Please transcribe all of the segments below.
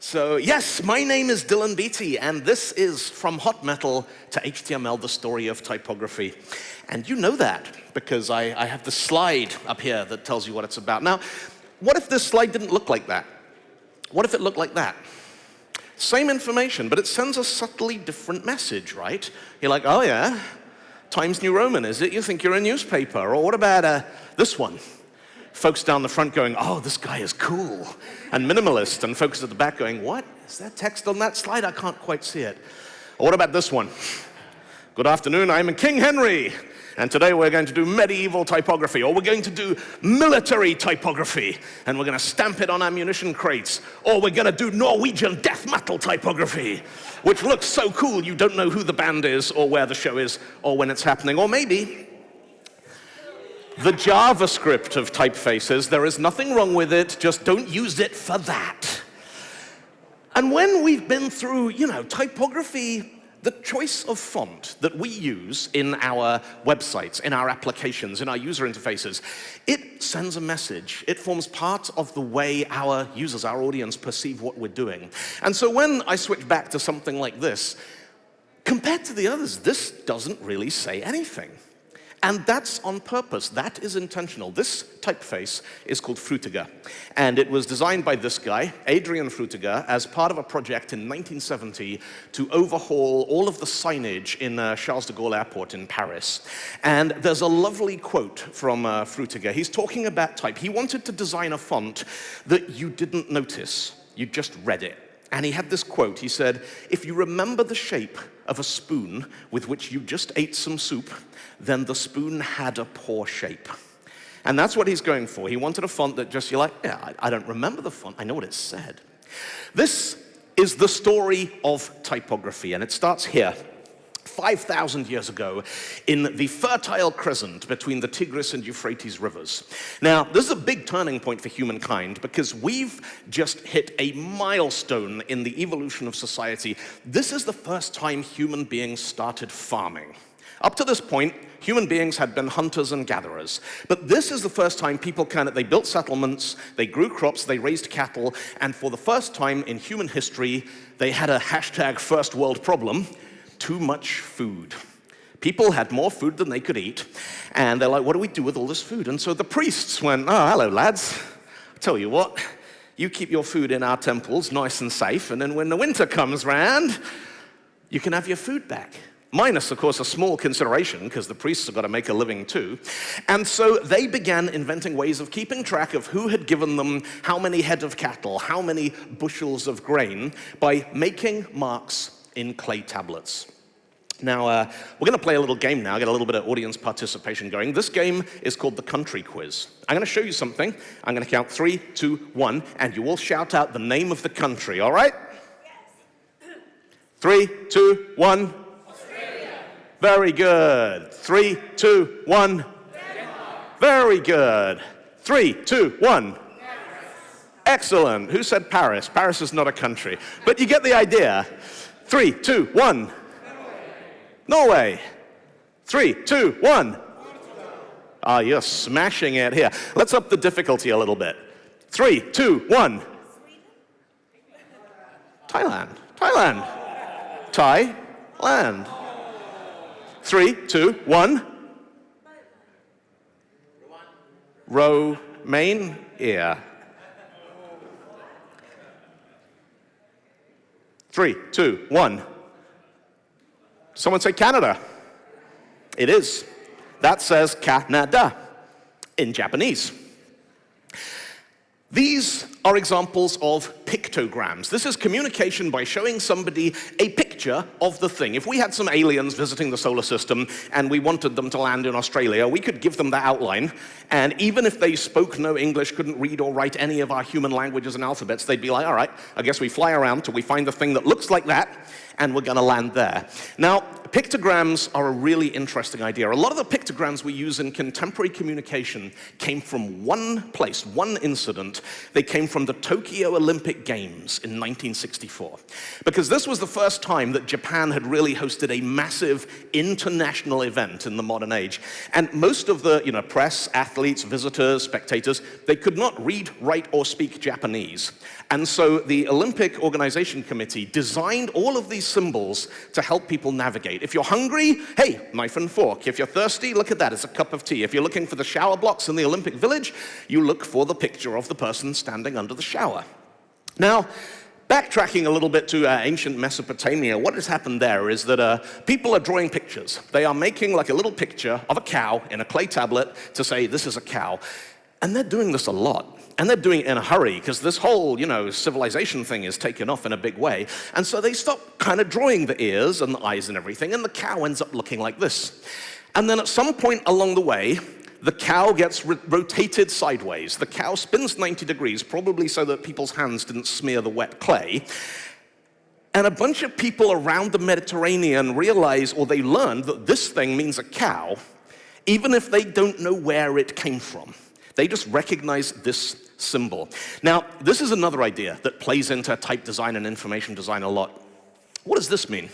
So yes, my name is Dylan Beattie, and this is From Hot Metal to HTML, the story of typography. And you know that, because I have the slide up here that tells you what it's about. Now, what if this slide didn't look like that? What if it looked like that? Same information, but it sends a subtly different message, right? You're like, oh yeah, Times New Roman, is it? You think you're a newspaper. Or what about this one? Folks down the front going, oh, this guy is cool and minimalist, and folks at the back going, what? Is that text on that slide? I can't quite see it. Or what about this one? Good afternoon, I'm King Henry, and today we're going to do medieval typography, or we're going to do military typography, and we're going to stamp it on ammunition crates, or we're going to do Norwegian death metal typography, which looks so cool you don't know who the band is, or where the show is, or when it's happening, or maybe the JavaScript of typefaces. There is nothing wrong with it, just don't use it for that. And when we've been through, typography, the choice of font that we use in our websites, in our applications, in our user interfaces, it sends a message. It forms part of the way our users, our audience, perceive what we're doing. And so when I switch back to something like this, compared to the others, this doesn't really say anything. And that's on purpose. That is intentional. This typeface is called Frutiger, and it was designed by this guy, Adrian Frutiger, as part of a project in 1970 to overhaul all of the signage in Charles de Gaulle Airport in Paris. And there's a lovely quote from Frutiger. He's talking about type. He wanted to design a font that you didn't notice. You just read it. And he had this quote. He said, if you remember the shape of a spoon with which you just ate some soup, then the spoon had a poor shape. And that's what he's going for. He wanted a font that just, you're like, yeah, I don't remember the font. I know what it said. This is the story of typography, and it starts here. 5,000 years ago in the Fertile Crescent between the Tigris and Euphrates rivers. Now, this is a big turning point for humankind because we've just hit a milestone in the evolution of society. This is the first time human beings started farming. Up to this point, human beings had been hunters and gatherers. But this is the first time people they built settlements, they grew crops, they raised cattle, and for the first time in human history, they had a hashtag first world problem: too much food. People had more food than they could eat, and they're like, what do we do with all this food? And so the priests went, oh, hello, lads. I'll tell you what, you keep your food in our temples nice and safe, and then when the winter comes round, you can have your food back. Minus, of course, a small consideration, because the priests have got to make a living too. And so they began inventing ways of keeping track of who had given them how many head of cattle, how many bushels of grain, by making marks in clay tablets. Now, we're going to play a little game now, get a little bit of audience participation going. This game is called the Country Quiz. I'm going to show you something. I'm going to count 3, 2, 1, and you all shout out the name of the country, all right? Yes. 3, 2, 1. Very good. 3, 2, 1. Denmark. Very good. 3, 2, 1. Paris. Excellent. Who said Paris? Paris is not a country. But you get the idea. 3, 2, 1. Norway. 3, 2, 1. Ah, you're smashing it here. Let's up the difficulty a little bit. 3, 2, 1. Thailand. Thailand. Thailand. 3, 2, 1. Romania. 3, 2, 1. Someone say Canada. It is. That says Canada in Japanese. These are examples of pictograms. This is communication by showing somebody a picture of the thing. If we had some aliens visiting the solar system and we wanted them to land in Australia, we could give them that outline, and even if they spoke no English, couldn't read or write any of our human languages and alphabets, they'd be like, all right, I guess we fly around till we find the thing that looks like that, and we're going to land there. Now, pictograms are a really interesting idea. A lot of the pictograms we use in contemporary communication came from one place, one incident. They came from the Tokyo Olympic Games in 1964. Because this was the first time that Japan had really hosted a massive international event in the modern age. And most of the press, athletes, visitors, spectators, they could not read, write, or speak Japanese. And so the Olympic Organization Committee designed all of these symbols to help people navigate. If you're hungry, hey, knife and fork. If you're thirsty, look at that, it's a cup of tea. If you're looking for the shower blocks in the Olympic Village, you look for the picture of the person standing under the shower. Now, backtracking a little bit to ancient Mesopotamia, what has happened there is that people are drawing pictures. They are making like a little picture of a cow in a clay tablet to say, this is a cow. And they're doing this a lot. And they're doing it in a hurry, because this whole, civilization thing is taken off in a big way. And so they stop kind of drawing the ears and the eyes and everything, and the cow ends up looking like this. And then at some point along the way, the cow gets rotated sideways. The cow spins 90 degrees, probably so that people's hands didn't smear the wet clay. And a bunch of people around the Mediterranean realize, or they learned, that this thing means a cow, even if they don't know where it came from. They just recognize this symbol. Now, this is another idea that plays into type design and information design a lot. What does this mean?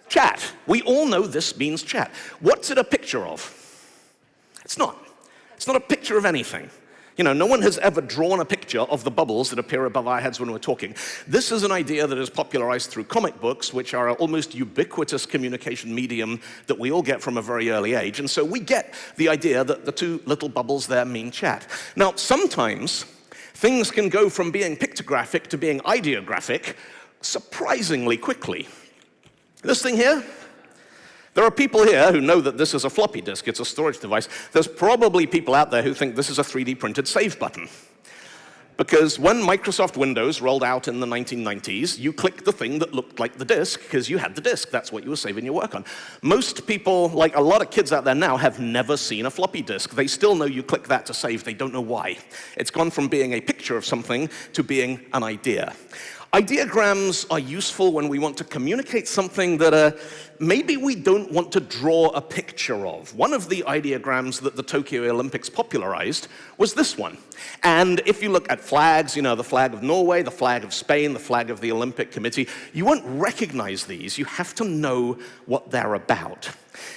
Chat. We all know this means chat. What's it a picture of? It's not. It's not a picture of anything. No one has ever drawn a picture of the bubbles that appear above our heads when we're talking. This is an idea that is popularized through comic books, which are an almost ubiquitous communication medium that we all get from a very early age. And so we get the idea that the two little bubbles there mean chat. Now, sometimes things can go from being pictographic to being ideographic surprisingly quickly. This thing here, there are people here who know that this is a floppy disk, it's a storage device. There's probably people out there who think this is a 3D printed save button. Because when Microsoft Windows rolled out in the 1990s, you clicked the thing that looked like the disk because you had the disk. That's what you were saving your work on. Most people, like a lot of kids out there now, have never seen a floppy disk. They still know you click that to save. They don't know why. It's gone from being a picture of something to being an idea. Ideograms are useful when we want to communicate something that maybe we don't want to draw a picture of. One of the ideograms that the Tokyo Olympics popularized was this one. And if you look at flags, the flag of Norway, the flag of Spain, the flag of the Olympic Committee, you won't recognize these. You have to know what they're about.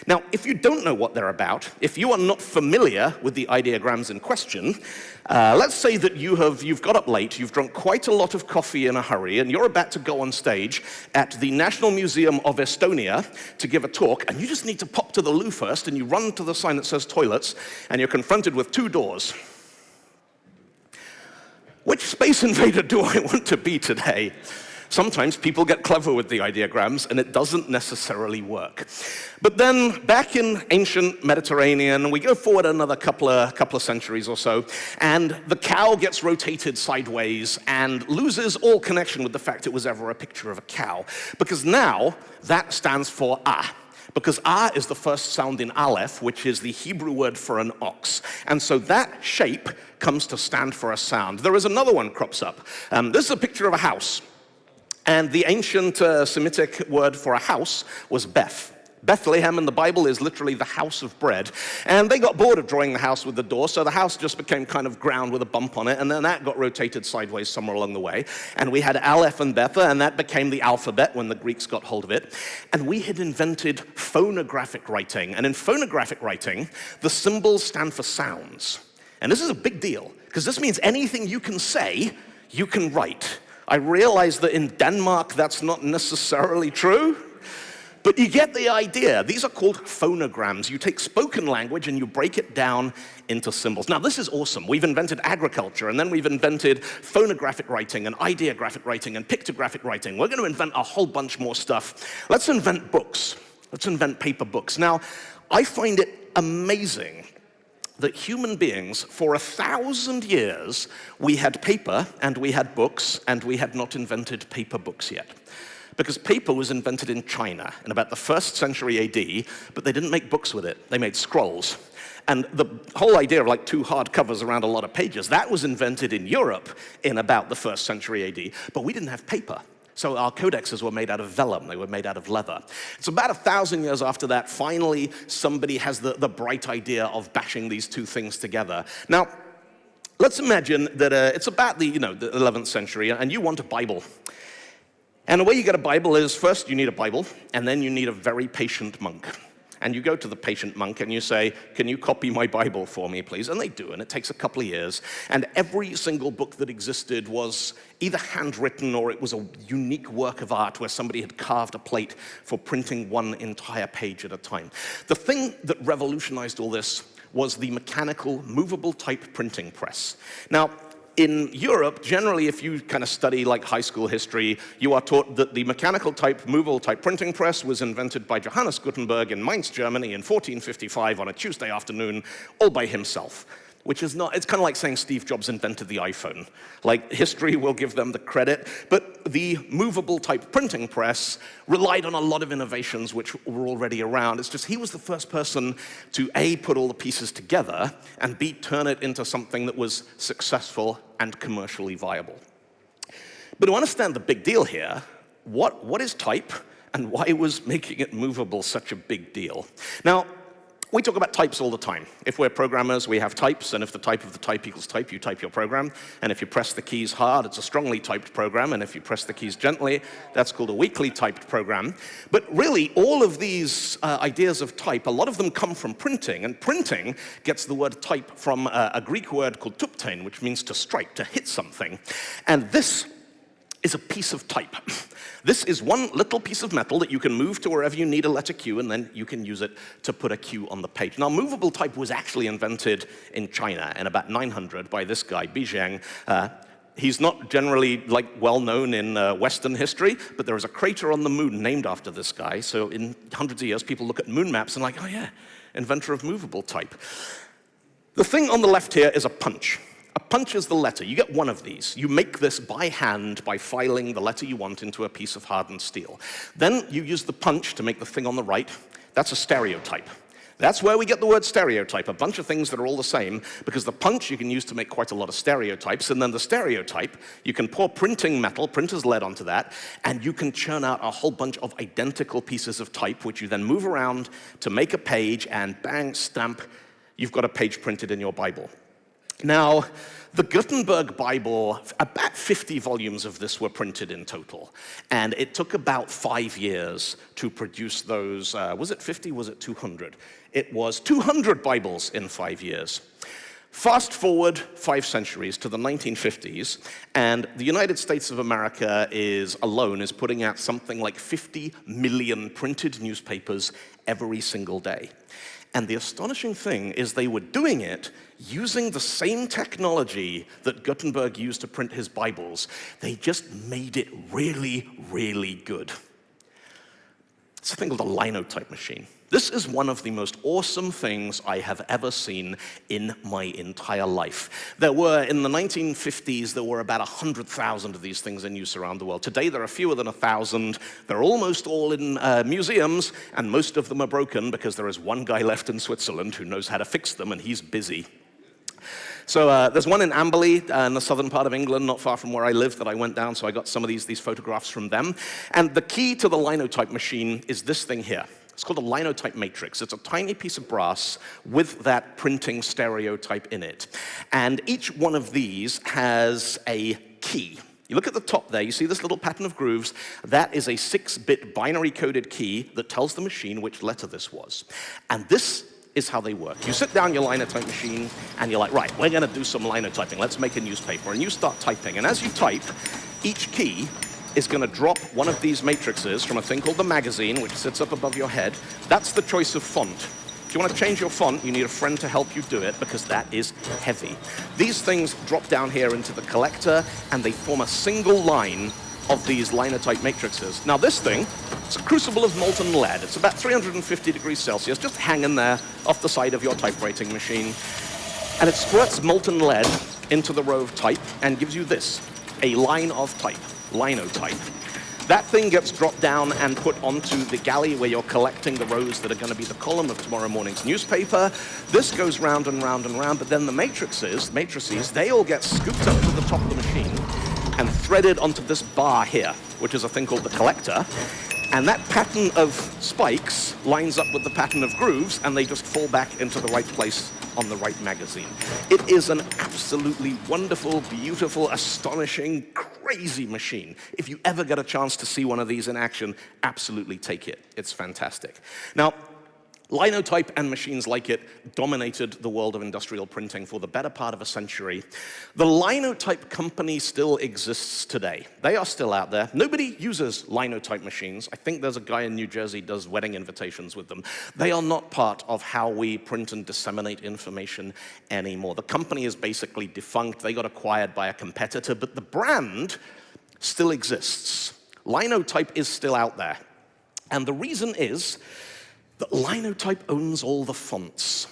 Now, if you don't know what they're about, if you are not familiar with the ideograms in question, let's say that you've got up late, you've drunk quite a lot of coffee in a hurry, and you're about to go on stage at the National Museum of Estonia to give a talk, and you just need to pop to the loo first, and you run to the sign that says toilets, and you're confronted with two doors. Which space invader do I want to be today? Sometimes people get clever with the ideograms, and it doesn't necessarily work. But then, back in ancient Mediterranean, we go forward another couple of centuries or so, and the cow gets rotated sideways and loses all connection with the fact it was ever a picture of a cow. Because now, that stands for ah. Because ah is the first sound in aleph, which is the Hebrew word for an ox. And so that shape comes to stand for a sound. There is another one crops up. This is a picture of a house. And the ancient Semitic word for a house was Beth. Bethlehem in the Bible is literally the house of bread. And they got bored of drawing the house with the door, so the house just became kind of ground with a bump on it, and then that got rotated sideways somewhere along the way. And we had Aleph and Betha, and that became the alphabet when the Greeks got hold of it. And we had invented phonographic writing. And in phonographic writing, the symbols stand for sounds. And this is a big deal, because this means anything you can say, you can write. I realize that in Denmark, that's not necessarily true, but you get the idea. These are called phonograms. You take spoken language and you break it down into symbols. Now, this is awesome. We've invented agriculture, and then we've invented phonographic writing and ideographic writing and pictographic writing. We're going to invent a whole bunch more stuff. Let's invent books. Let's invent paper books. Now, I find it amazing that human beings, for 1,000 years, we had paper, and we had books, and we had not invented paper books yet. Because paper was invented in China in about the 1st century AD, but they didn't make books with it. They made scrolls. And the whole idea of like 2 hardcovers around a lot of pages, that was invented in Europe in about the 1st century AD, but we didn't have paper. So our codexes were made out of vellum, they were made out of leather. It's about 1,000 years after that, finally somebody has the bright idea of bashing these two things together. Now, let's imagine that it's about the 11th century, and you want a Bible. And the way you get a Bible is, first you need a Bible, and then you need a very patient monk. And you go to the patient monk and you say, can you copy my Bible for me, please? And they do, and it takes a couple of years. And every single book that existed was either handwritten or it was a unique work of art where somebody had carved a plate for printing one entire page at a time. The thing that revolutionized all this was the mechanical, movable type printing press. Now, in Europe, generally, if you kind of study like high school history, you are taught that the mechanical type, movable type printing press was invented by Johannes Gutenberg in Mainz, Germany in 1455 on a Tuesday afternoon, all by himself. Which is not, it's kind of like saying Steve Jobs invented the iPhone. Like, history will give them the credit, but the movable type printing press relied on a lot of innovations which were already around. It's just he was the first person to A, put all the pieces together, and B, turn it into something that was successful and commercially viable. But to understand the big deal here, what is type, and why was making it movable such a big deal? Now, we talk about types all the time. If we're programmers, we have types, and if the type of the type equals type, you type your program. And if you press the keys hard, it's a strongly typed program, and if you press the keys gently, that's called a weakly typed program. But really, all of these ideas of type, a lot of them come from printing, and printing gets the word type from a Greek word called tuptein, which means to strike, to hit something. And this is a piece of type. This is one little piece of metal that you can move to wherever you need a letter Q, and then you can use it to put a Q on the page. Now, movable type was actually invented in China in about 900 by this guy, Beattie. He's not generally well known in Western history, but there is a crater on the moon named after this guy. So in hundreds of years, people look at moon maps and like, oh yeah, inventor of movable type. The thing on the left here is a punch. A punch is the letter. You get one of these. You make this by hand by filing the letter you want into a piece of hardened steel. Then you use the punch to make the thing on the right. That's a stereotype. That's where we get the word stereotype, a bunch of things that are all the same, because the punch you can use to make quite a lot of stereotypes, and then the stereotype, you can pour printing metal, printer's lead onto that, and you can churn out a whole bunch of identical pieces of type, which you then move around to make a page, and bang, stamp, you've got a page printed in your Bible. Now, the Gutenberg Bible, about 50 volumes of this were printed in total. And it took about 5 years to produce those, was it 50, was it 200? It was 200 Bibles in 5 years. Fast forward 5 centuries to the 1950s, and the United States of America alone is putting out something like 50 million printed newspapers every single day. And the astonishing thing is they were doing it using the same technology that Gutenberg used to print his Bibles. They just made it really, really good. It's a thing called a linotype machine. This is one of the most awesome things I have ever seen in my entire life. There were, in the 1950s, there were about 100,000 of these things in use around the world. Today, there are fewer than 1,000. They're almost all in museums, and most of them are broken because there is one guy left in Switzerland who knows how to fix them, and he's busy. So there's one in Amberley in the southern part of England, not far from where I live, that I went down, so I got some of these photographs from them. And the key to the linotype machine is this thing here. It's called a linotype matrix. It's a tiny piece of brass with that printing stereotype in it. And each one of these has a key. You look at the top there, you see this little pattern of grooves. That is a 6-bit binary coded key that tells the machine which letter this was. And this is how they work. You sit down your linotype machine, and you're like, right, we're gonna do some linotyping. Let's make a newspaper. And you start typing. And as you type, each key is gonna drop one of these matrices from a thing called the magazine, which sits up above your head. That's the choice of font. If you want to change your font, you need a friend to help you do it, because that is heavy. These things drop down here into the collector, and they form a single line of these linotype matrices. Now this thing, it's a crucible of molten lead. It's about 350 degrees Celsius, just hanging there off the side of your typewriting machine. And it squirts molten lead into the row of type and gives you this, a line of type, linotype. That thing gets dropped down and put onto the galley where you're collecting the rows that are going to be the column of tomorrow morning's newspaper. This goes round and round and round, but then the matrices, they all get scooped up to the top of the machine and threaded onto this bar here, which is a thing called the collector. And that pattern of spikes lines up with the pattern of grooves, and they just fall back into the right place on the right magazine. It is an absolutely wonderful, beautiful, astonishing, crazy machine. If you ever get a chance to see one of these in action, absolutely take it. It's fantastic. Now, linotype and machines like it dominated the world of industrial printing for the better part of a century. The linotype company still exists today. They are still out there. Nobody uses linotype machines. I think there's a guy in New Jersey who does wedding invitations with them. They are not part of how we print and disseminate information anymore. The company is basically defunct. They got acquired by a competitor, but the brand still exists. Linotype is still out there. And the reason is that Linotype owns all the fonts.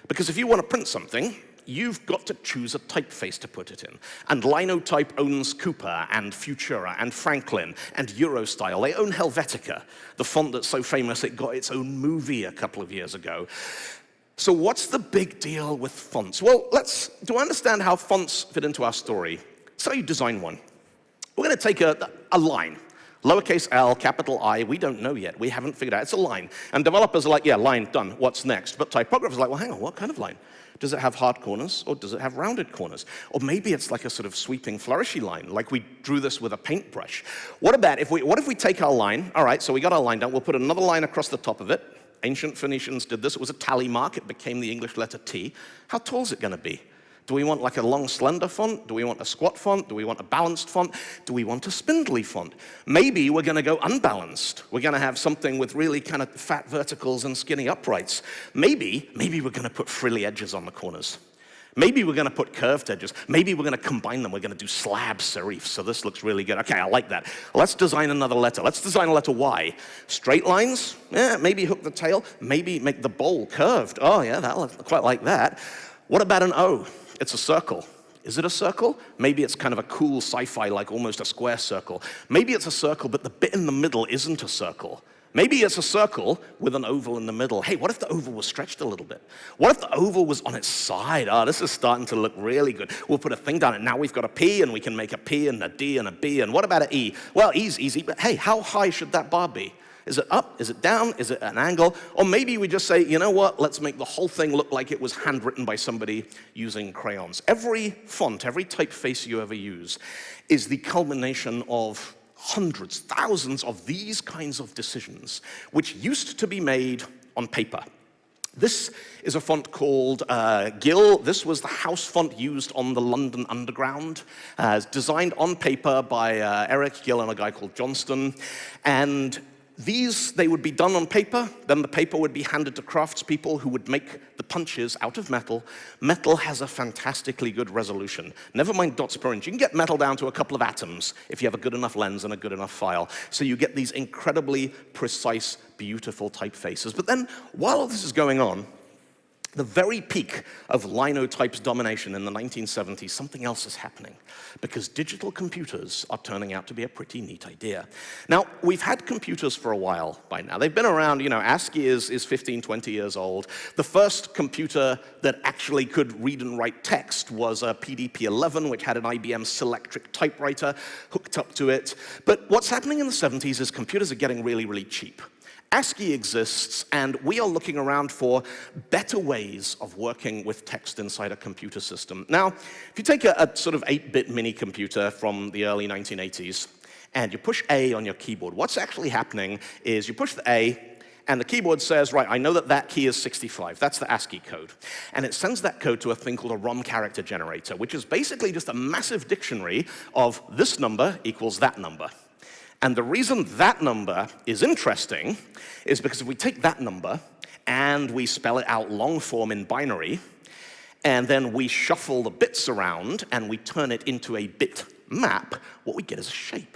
Because if you want to print something, you've got to choose a typeface to put it in. And Linotype owns Cooper and Futura and Franklin and Eurostyle. They own Helvetica, the font that's so famous it got its own movie a couple of years ago. So what's the big deal with fonts? Well, to understand how fonts fit into our story, so you design one. We're going to take a line. Lowercase l, capital I, we don't know yet. We haven't figured out. It's a line. And developers are like, yeah, line, done. What's next? But typographers are like, well, hang on, what kind of line? Does it have hard corners, or does it have rounded corners? Or maybe it's like a sort of sweeping, flourishy line, like we drew this with a paintbrush. What if we take our line, all right, so we got our line down, we'll put another line across the top of it. Ancient Phoenicians did this. It was a tally mark. It became the English letter T. How tall is it going to be? Do we want like a long, slender font? Do we want a squat font? Do we want a balanced font? Do we want a spindly font? Maybe we're going to go unbalanced. We're going to have something with really kind of fat verticals and skinny uprights. Maybe we're going to put frilly edges on the corners. Maybe we're going to put curved edges. Maybe we're going to combine them. We're going to do slab serifs, so this looks really good. Okay, I like that. Let's design another letter. Let's design a letter Y. Straight lines? Yeah, maybe hook the tail. Maybe make the bowl curved. Oh, yeah, that looks quite like that. What about an O? It's a circle. Is it a circle? Maybe it's kind of a cool sci-fi, like almost a square circle. Maybe it's a circle, but the bit in the middle isn't a circle. Maybe it's a circle with an oval in the middle. Hey, what if the oval was stretched a little bit? What if the oval was on its side? Oh, this is starting to look really good. We'll put a thing down, and now we've got a P, and we can make a P and a D and a B. And what about an E? Well, E's easy, but hey, how high should that bar be? Is it up? Is it down? Is it an angle? Or maybe we just say, you know what? Let's make the whole thing look like it was handwritten by somebody using crayons. Every font, every typeface you ever use is the culmination of hundreds, thousands of these kinds of decisions, which used to be made on paper. This is a font called Gill. This was the house font used on the London Underground, designed on paper by Eric Gill and a guy called Johnston. And these, they would be done on paper, then the paper would be handed to craftspeople who would make the punches out of metal. Metal has a fantastically good resolution. Never mind dots per inch. You can get metal down to a couple of atoms if you have a good enough lens and a good enough file. So you get these incredibly precise, beautiful typefaces. But then, while all this is going on, the very peak of linotype's domination in the 1970s, something else is happening, because digital computers are turning out to be a pretty neat idea. Now, we've had computers for a while by now. They've been around, you know, ASCII is 15, 20 years old. The first computer that actually could read and write text was a PDP-11, which had an IBM Selectric typewriter hooked up to it. But what's happening in the 70s is computers are getting really, really cheap. ASCII exists, and we are looking around for better ways of working with text inside a computer system. Now, if you take a sort of 8-bit mini computer from the early 1980s, and you push A on your keyboard, what's actually happening is you push the A, and the keyboard says, right, I know that that key is 65. That's the ASCII code. And it sends that code to a thing called a ROM character generator, which is basically just a massive dictionary of this number equals that number. And the reason that number is interesting is because if we take that number and we spell it out long form in binary, and then we shuffle the bits around and we turn it into a bit map, what we get is a shape.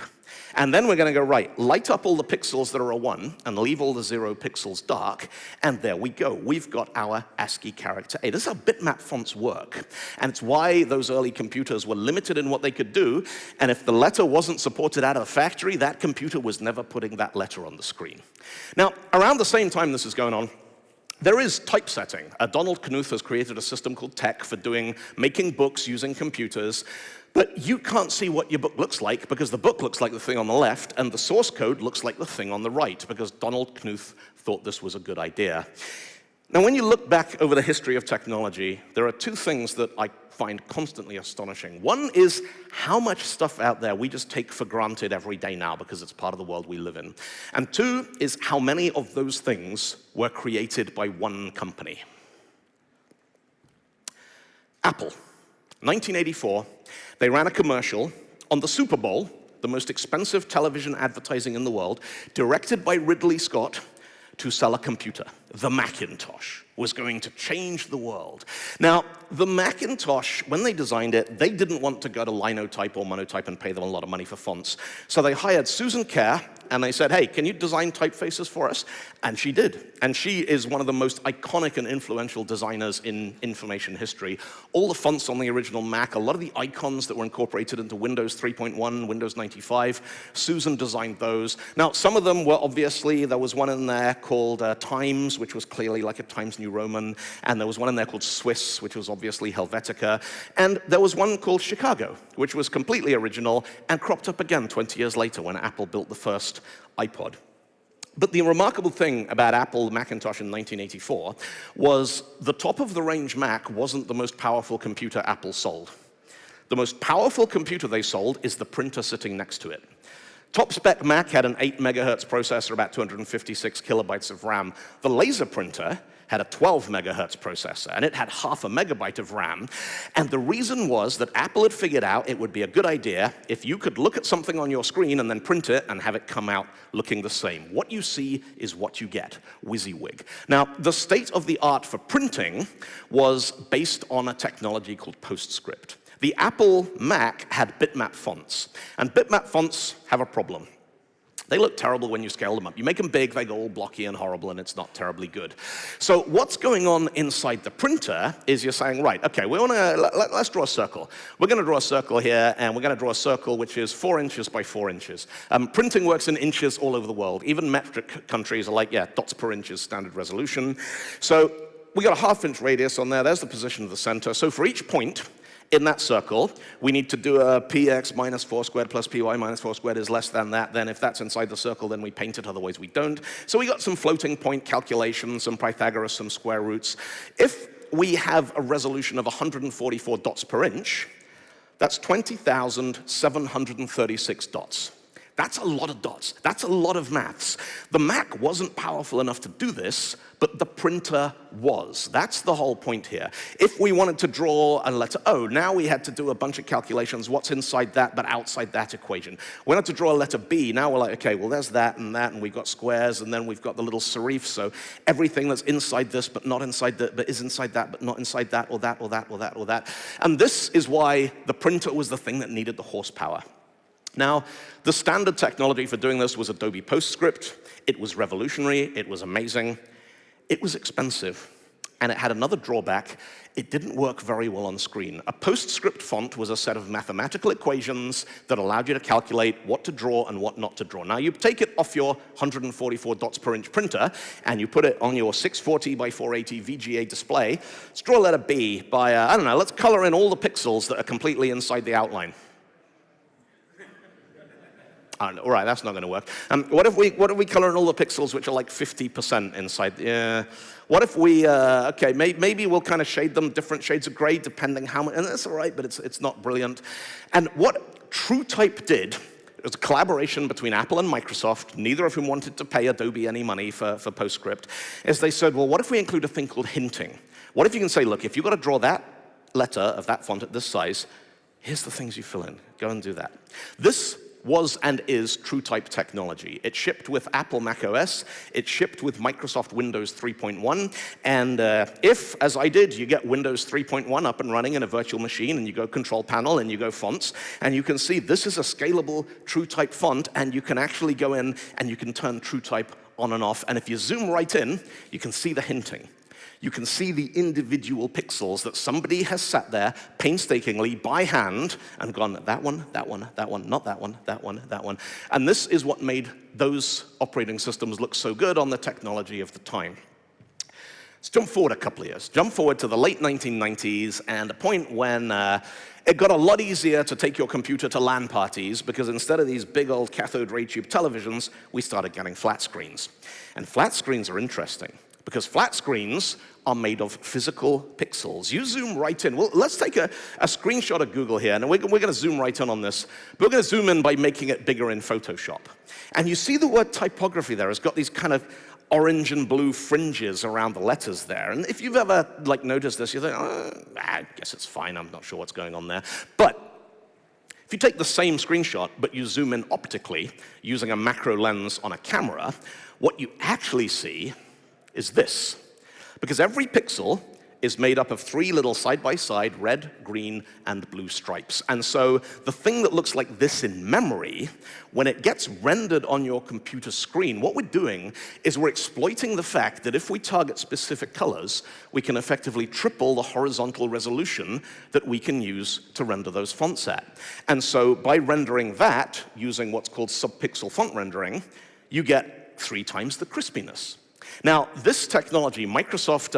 And then we're going to go, right, light up all the pixels that are a 1 and leave all the 0 pixels dark, and there we go. We've got our ASCII character A. This is how bitmap fonts work, and it's why those early computers were limited in what they could do, and if the letter wasn't supported out of the factory, that computer was never putting that letter on the screen. Now, around the same time this is going on, There is typesetting. Donald Knuth has created a system called TeX for making books using computers, but you can't see what your book looks like because the book looks like the thing on the left and the source code looks like the thing on the right because Donald Knuth thought this was a good idea. Now, when you look back over the history of technology, there are two things that I find constantly astonishing. One is how much stuff out there we just take for granted every day now because it's part of the world we live in. And two is how many of those things were created by one company. Apple, 1984, they ran a commercial on the Super Bowl, the most expensive television advertising in the world, directed by Ridley Scott, to sell a computer. The Macintosh was going to change the world. Now, the Macintosh, when they designed it, they didn't want to go to Linotype or Monotype and pay them a lot of money for fonts. So they hired Susan Kare, and they said, hey, can you design typefaces for us? And she did. And she is one of the most iconic and influential designers in information history. All the fonts on the original Mac, a lot of the icons that were incorporated into Windows 3.1, Windows 95, Susan designed those. Now, some of them were obviously, there was one in there called Times, which was clearly like a Times New Roman, and there was one in there called Swiss, which was obviously Helvetica, and there was one called Chicago, which was completely original and cropped up again 20 years later when Apple built the first iPod. But the remarkable thing about Apple Macintosh in 1984 was the top-of-the-range Mac wasn't the most powerful computer Apple sold. The most powerful computer they sold is the printer sitting next to it. Top-spec Mac had an 8 megahertz processor, about 256 kilobytes of RAM. The laser printer had a 12 megahertz processor, and it had half a megabyte of RAM. And the reason was that Apple had figured out it would be a good idea if you could look at something on your screen and then print it and have it come out looking the same. What you see is what you get, WYSIWYG. Now, the state of the art for printing was based on a technology called PostScript. The Apple Mac had bitmap fonts, and bitmap fonts have a problem. They look terrible when you scale them up. You make them big, they go all blocky and horrible, and it's not terribly good. So what's going on inside the printer is you're saying, right, okay, let's draw a circle. We're going to draw a circle here, and we're going to draw a circle which is 4 inches by 4 inches. Printing works in inches all over the world. Even metric countries are like, yeah, dots per inch is standard resolution. So we got a half-inch radius on there. There's the position of the center. So for each point in that circle, we need to do a px minus 4 squared plus py minus 4 squared is less than that. Then if that's inside the circle, then we paint it, otherwise we don't. So we got some floating point calculations, some Pythagoras, some square roots. If we have a resolution of 144 dots per inch, that's 20,736 dots. That's a lot of dots. That's a lot of maths. The Mac wasn't powerful enough to do this, but the printer was. That's the whole point here. If we wanted to draw a letter O, now we had to do a bunch of calculations, what's inside that but outside that equation. We wanted to draw a letter B, now we're like, okay, well there's that, and we've got squares, and then we've got the little serif, so everything that's inside this but not inside that, but is inside that but not inside that, or that, or that, or that, or that. And this is why the printer was the thing that needed the horsepower. Now, the standard technology for doing this was Adobe PostScript. It was revolutionary, it was amazing. It was expensive, and it had another drawback. It didn't work very well on screen. A PostScript font was a set of mathematical equations that allowed you to calculate what to draw and what not to draw. Now, you take it off your 144 dots per inch printer, and you put it on your 640 by 480 VGA display. Let's draw a letter B by, I don't know, let's color in all the pixels that are completely inside the outline. All right, that's not going to work. What if we color in all the pixels which are like 50% inside? Yeah. What if we, okay, maybe we'll kind of shade them different shades of gray depending how much, and that's all right, but it's not brilliant. And what TrueType did, it was a collaboration between Apple and Microsoft, neither of whom wanted to pay Adobe any money for PostScript, is they said, well, what if we include a thing called hinting? What if you can say, look, if you've got to draw that letter of that font at this size, here's the things you fill in. Go and do that. This was and is TrueType technology. It shipped with Apple macOS, it shipped with Microsoft Windows 3.1, and if, as I did, you get Windows 3.1 up and running in a virtual machine, and you go Control Panel, and you go Fonts, and you can see this is a scalable TrueType font, and you can actually go in and you can turn TrueType on and off, and if you zoom right in, you can see the hinting. You can see the individual pixels that somebody has sat there painstakingly by hand and gone, that one, that one, that one, not that one, that one, that one. And this is what made those operating systems look so good on the technology of the time. Let's jump forward a couple of years. Jump forward to the late 1990s and a point when it got a lot easier to take your computer to LAN parties because instead of these big old cathode ray tube televisions, we started getting flat screens. And flat screens are interesting because flat screens are made of physical pixels. You zoom right in. Well, let's take a screenshot of Google here, and we're going to zoom right in on this. We're going to zoom in by making it bigger in Photoshop. And you see the word typography there has got these kind of orange and blue fringes around the letters there. And if you've ever noticed this, you think, oh, I guess it's fine, I'm not sure what's going on there. But if you take the same screenshot, but you zoom in optically using a macro lens on a camera, what you actually see is this. Because every pixel is made up of 3 little side-by-side red, green, and blue stripes. And so the thing that looks like this in memory, when it gets rendered on your computer screen, what we're doing is we're exploiting the fact that if we target specific colors, we can effectively triple the horizontal resolution that we can use to render those fonts at. And so by rendering that, using what's called subpixel font rendering, you get 3 times the crispiness. Now, this technology, Microsoft,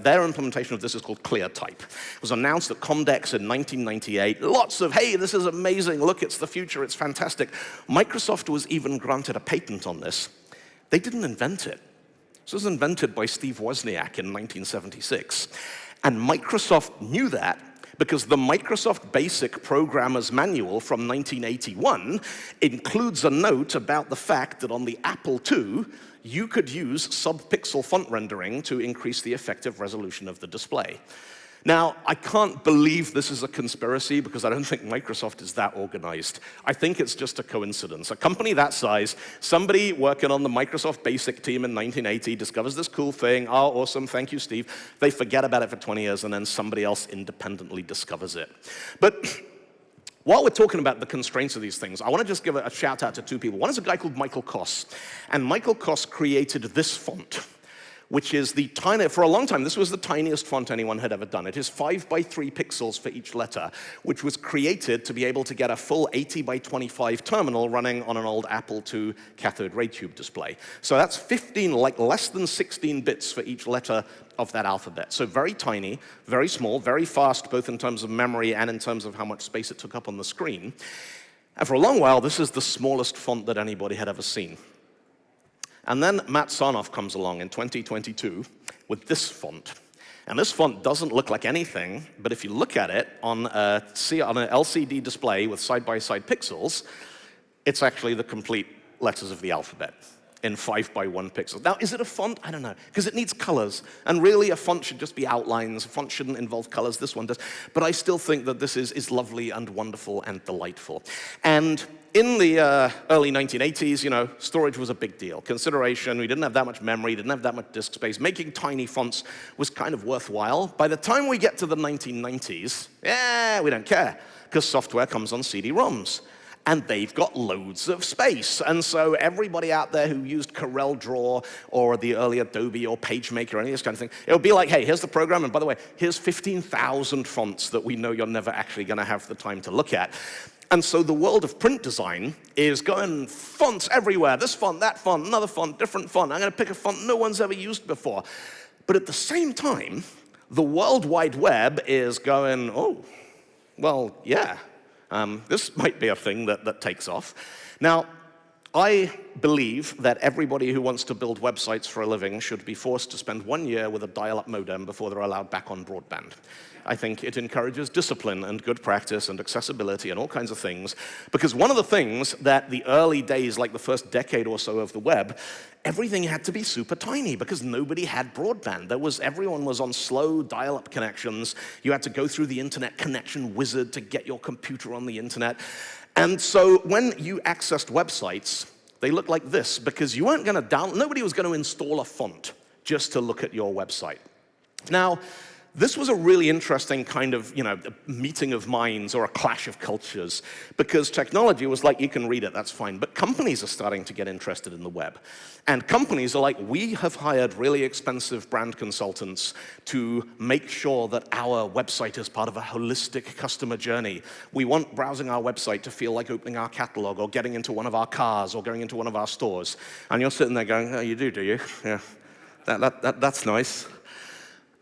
their implementation of this is called ClearType. It was announced at Comdex in 1998. Lots of, hey, this is amazing, look, it's the future, it's fantastic. Microsoft was even granted a patent on this. They didn't invent it. This was invented by Steve Wozniak in 1976. And Microsoft knew that because the Microsoft Basic Programmer's Manual from 1981 includes a note about the fact that on the Apple II, you could use subpixel font rendering to increase the effective resolution of the display. Now, I can't believe this is a conspiracy because I don't think Microsoft is that organized. I think it's just a coincidence. A company that size, somebody working on the Microsoft Basic team in 1980 discovers this cool thing. Oh, awesome, thank you, Steve. They forget about it for 20 years, and then somebody else independently discovers it. But while we're talking about the constraints of these things, I want to just give a shout out to 2 people. One is a guy called Michael Koss, and Michael Koss created this font, which is the tiny, for a long time, this was the tiniest font anyone had ever done. It is 5 by 3 pixels for each letter, which was created to be able to get a full 80 by 25 terminal running on an old Apple II cathode ray tube display. So that's 15, less than 16 bits for each letter of that alphabet. So very tiny, very small, very fast, both in terms of memory and in terms of how much space it took up on the screen. And for a long while, this is the smallest font that anybody had ever seen. And then Matt Sarnoff comes along in 2022 with this font. And this font doesn't look like anything, but if you look at it on an LCD display with side-by-side pixels, it's actually the complete letters of the alphabet in 5 by 1 pixels. Now, is it a font? I don't know, because it needs colors. And really, a font should just be outlines. A font shouldn't involve colors. This one does. But I still think that this is lovely and wonderful and delightful. And in the early 1980s, storage was a big deal. Consideration, we didn't have that much memory, didn't have that much disk space. Making tiny fonts was kind of worthwhile. By the time we get to the 1990s, we don't care, because software comes on CD-ROMs. And they've got loads of space. And so everybody out there who used CorelDRAW or the early Adobe or PageMaker or any of this kind of thing, it'll be like, hey, here's the program, and by the way, here's 15,000 fonts that we know you're never actually going to have the time to look at. And so the world of print design is going fonts everywhere. This font, that font, another font, different font. I'm going to pick a font no one's ever used before. But at the same time, the World Wide Web is going, oh, well, yeah. This might be a thing that takes off. Now, I believe that everybody who wants to build websites for a living should be forced to spend 1 year with a dial-up modem before they're allowed back on broadband. I think it encourages discipline and good practice and accessibility and all kinds of things, because one of the things that the early days, like the first decade or so of the web, everything had to be super tiny because nobody had broadband. Everyone was on slow dial-up connections. You had to go through the internet connection wizard to get your computer on the internet. And so when you accessed websites, they looked like this because you weren't going to nobody was going to install a font just to look at your website. Now, this was a really interesting kind of, meeting of minds or a clash of cultures, because technology was like, you can read it, that's fine. But companies are starting to get interested in the web. And companies are like, we have hired really expensive brand consultants to make sure that our website is part of a holistic customer journey. We want browsing our website to feel like opening our catalog or getting into one of our cars or going into one of our stores. And you're sitting there going, oh, you do you? Yeah, that's nice.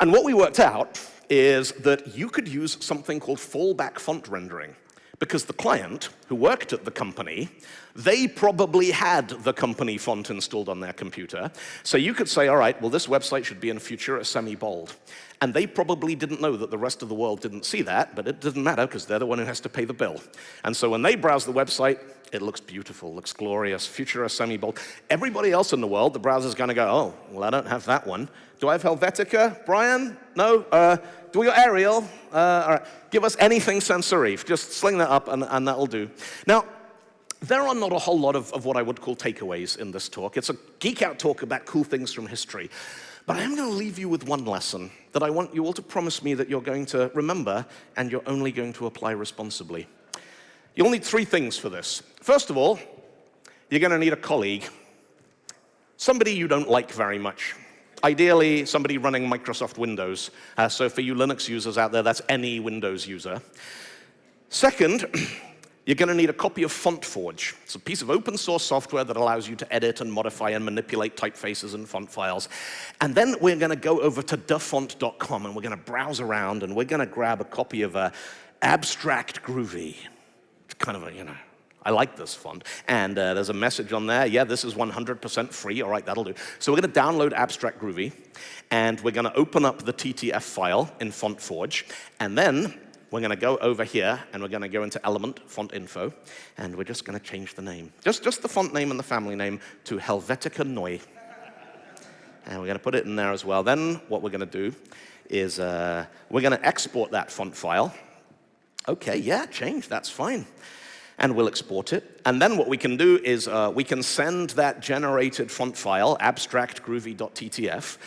And what we worked out is that you could use something called fallback font rendering, because the client who worked at the company, they probably had the company font installed on their computer. So you could say, all right, well, this website should be in Futura semi-bold. And they probably didn't know that the rest of the world didn't see that, but it doesn't matter because they're the one who has to pay the bill. And so when they browse the website, it looks beautiful, looks glorious, Futura semi-bold. Everybody else in the world, the browser's going to go, oh, well, I don't have that one. Do I have Helvetica, Brian? No? Do we got Arial? All right. Give us anything sans serif. Just sling that up, and that'll do. Now, there are not a whole lot of what I would call takeaways in this talk. It's a geek-out talk about cool things from history. But I am going to leave you with one lesson that I want you all to promise me that you're going to remember and you're only going to apply responsibly. You'll need 3 things for this. First of all, you're going to need a colleague, somebody you don't like very much. Ideally, somebody running Microsoft Windows. So for you Linux users out there, that's any Windows user. Second, you're going to need a copy of FontForge. It's a piece of open source software that allows you to edit and modify and manipulate typefaces and font files. And then we're going to go over to dafont.com, and we're going to browse around, and we're going to grab a copy of Abstract Groovy. It's kind of a, I like this font. And there's a message on there, yeah, this is 100% free. All right, that'll do. So we're going to download Abstract Groovy, and we're going to open up the TTF file in FontForge, and then we're going to go over here, and we're going to go into Element, Font Info, and we're just going to change the name. Just the font name and the family name to Helvetica Neu. And we're going to put it in there as well. Then what we're going to do is we're going to export that font file. Okay, yeah, change, that's fine. And we'll export it. And then what we can do is we can send that generated font file, abstractgroovy.ttf,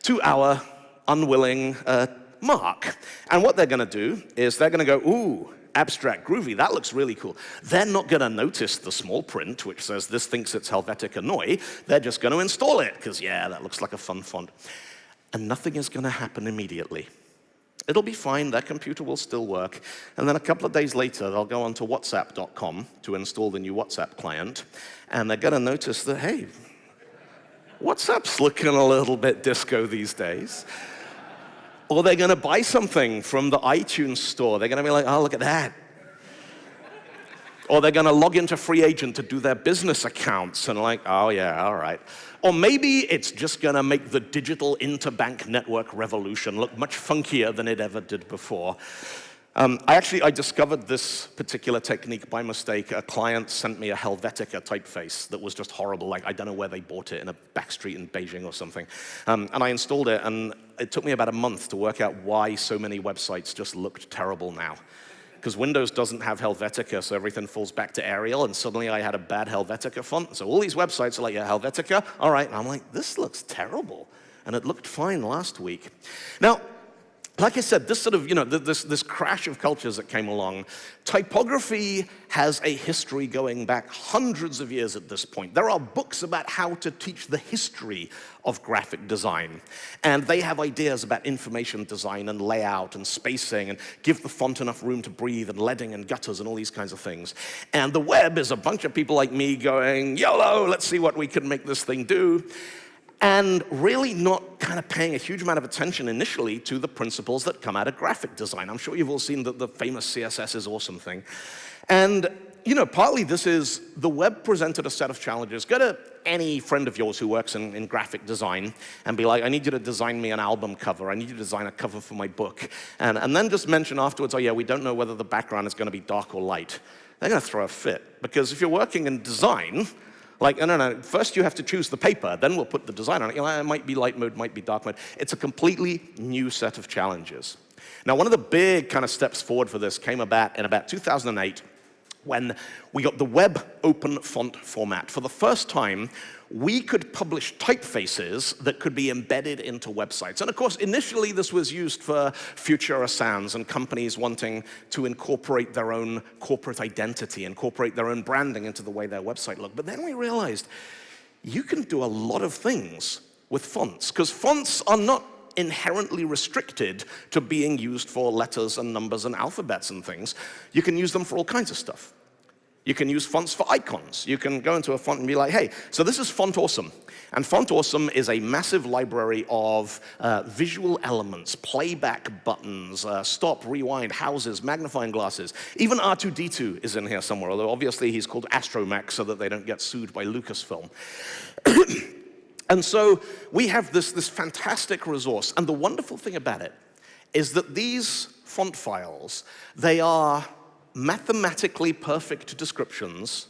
to our unwilling Mark. And what they're going to do is they're going to go, ooh, Abstract Groovy, that looks really cool. They're not going to notice the small print, which says this thinks it's Helvetica Neu. They're just going to install it, because, yeah, that looks like a fun font. And nothing is going to happen immediately. It'll be fine, their computer will still work. And then a couple of days later, they'll go onto whatsapp.com to install the new WhatsApp client. And they're going to notice that, hey, WhatsApp's looking a little bit disco these days. Or they're going to buy something from the iTunes store. They're going to be like, oh, look at that. Or they're going to log into Free Agent to do their business accounts and like, oh, yeah, all right. Or maybe it's just going to make the digital interbank network revolution look much funkier than it ever did before. I discovered this particular technique by mistake. A client sent me a Helvetica typeface that was just horrible. Like, I don't know where they bought it, in a back street in Beijing or something. And I installed it, and it took me about a month to work out why so many websites just looked terrible now. Because Windows doesn't have Helvetica, so everything falls back to Arial, and suddenly I had a bad Helvetica font. So all these websites are like, yeah, Helvetica? All right. And I'm like, this looks terrible. And it looked fine last week. Now, like I said, this sort of, this crash of cultures that came along, typography has a history going back hundreds of years at this point. There are books about how to teach the history of graphic design. And they have ideas about information design and layout and spacing and give the font enough room to breathe and leading and gutters and all these kinds of things. And the web is a bunch of people like me going, YOLO, let's see what we can make this thing do. And really not kind of paying a huge amount of attention initially to the principles that come out of graphic design. I'm sure you've all seen the famous CSS is awesome thing. And, partly this is the web presented a set of challenges. Go to any friend of yours who works in graphic design and be like, I need you to design me an album cover. I need you to design a cover for my book. And then just mention afterwards, oh yeah, we don't know whether the background is going to be dark or light. They're going to throw a fit. Because if you're working in design, like, no, first you have to choose the paper, then we'll put the design on it. It might be light mode, might be dark mode. It's a completely new set of challenges. Now, one of the big kind of steps forward for this came about in about 2008 when we got the web open font format. For the first time, we could publish typefaces that could be embedded into websites. And of course, initially this was used for Futura Sans and companies wanting to incorporate their own corporate identity, incorporate their own branding into the way their website looked. But then we realized you can do a lot of things with fonts, because fonts are not inherently restricted to being used for letters and numbers and alphabets and things. You can use them for all kinds of stuff. You can use fonts for icons. You can go into a font and be like, hey, so this is Font Awesome. And Font Awesome is a massive library of visual elements, playback buttons, stop, rewind, houses, magnifying glasses. Even R2-D2 is in here somewhere, although obviously he's called Astromech so that they don't get sued by Lucasfilm. And so we have this fantastic resource. And the wonderful thing about it is that these font files, they are mathematically perfect descriptions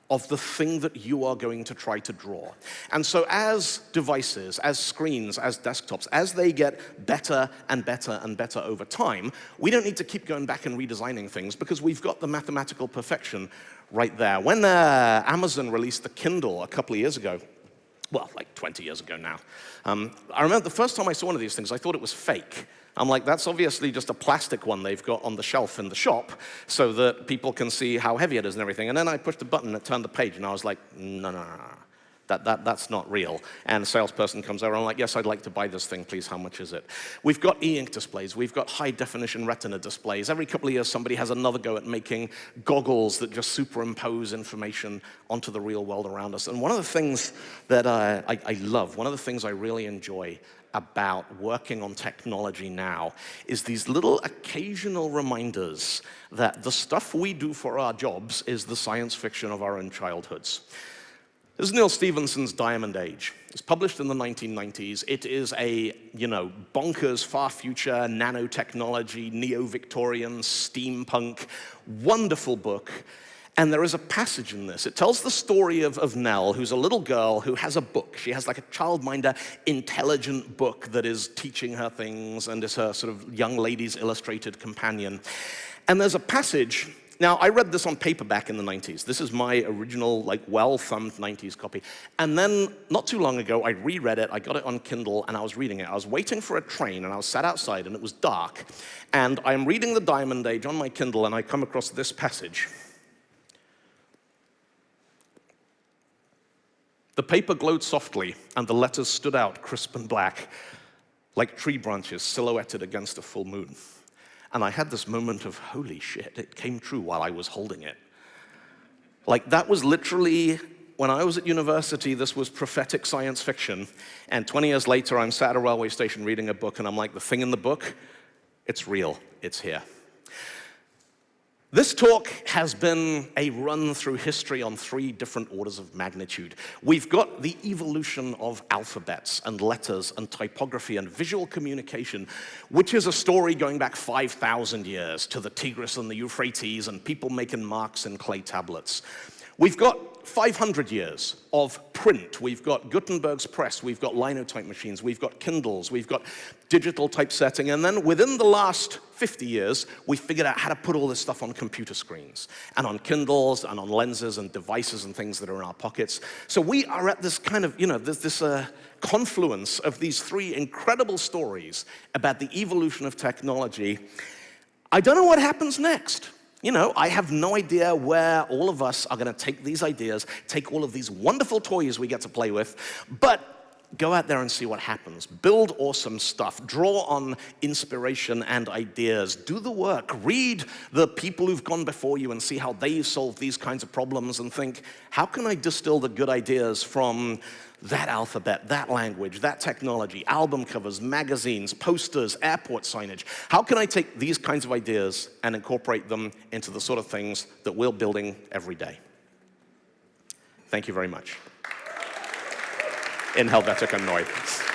of the thing that you are going to try to draw. And so as devices, as screens, as desktops, as they get better and better and better over time, we don't need to keep going back and redesigning things because we've got the mathematical perfection right there. When Amazon released the Kindle a couple of years ago, well, like 20 years ago now, I remember the first time I saw one of these things, I thought it was fake. I'm like, that's obviously just a plastic one they've got on the shelf in the shop so that people can see how heavy it is and everything. And then I pushed the button and it turned the page, and I was like, no. That's not real. And the salesperson comes over, and I'm like, yes, I'd like to buy this thing, please, how much is it? We've got e-ink displays, we've got high-definition retina displays. Every couple of years, somebody has another go at making goggles that just superimpose information onto the real world around us. And one of the things that I love, one of the things I really enjoy about working on technology now is these little occasional reminders that the stuff we do for our jobs is the science fiction of our own childhoods. This is Neil Stephenson's Diamond Age. It's published in the 1990s. It is a, bonkers, far future, nanotechnology, neo-Victorian, steampunk, wonderful book. And there is a passage in this. It tells the story of Nell, who's a little girl who has a book. She has like a childminder, intelligent book that is teaching her things and is her sort of young lady's illustrated companion. And there's a passage. Now, I read this on paperback in the 90s. This is my original, well-thumbed 90s copy. And then, not too long ago, I reread it. I got it on Kindle, and I was reading it. I was waiting for a train, and I was sat outside, and it was dark. And I'm reading the Diamond Age on my Kindle, and I come across this passage. The paper glowed softly, and the letters stood out crisp and black, like tree branches silhouetted against a full moon. And I had this moment of, holy shit, it came true while I was holding it. Like, that was literally, when I was at university, this was prophetic science fiction. And 20 years later, I'm sat at a railway station reading a book, and I'm like, the thing in the book, it's real, it's here. This talk has been a run through history on 3 different orders of magnitude. We've got the evolution of alphabets and letters and typography and visual communication, which is a story going back 5,000 years to the Tigris and the Euphrates and people making marks in clay tablets. We've got 500 years of print. We've got Gutenberg's press. We've got linotype machines. We've got Kindles. We've got digital typesetting. And then within the last 50 years, we figured out how to put all this stuff on computer screens and on Kindles and on lenses and devices and things that are in our pockets. So we are at this kind of, this confluence of these 3 incredible stories about the evolution of technology. I don't know what happens next. I have no idea where all of us are going to take these ideas, take all of these wonderful toys we get to play with, but go out there and see what happens. Build awesome stuff. Draw on inspiration and ideas. Do the work. Read the people who've gone before you and see how they solve these kinds of problems and think, how can I distill the good ideas from that alphabet, that language, that technology, album covers, magazines, posters, airport signage? How can I take these kinds of ideas and incorporate them into the sort of things that we're building every day? Thank you very much. In Helvetica Neu.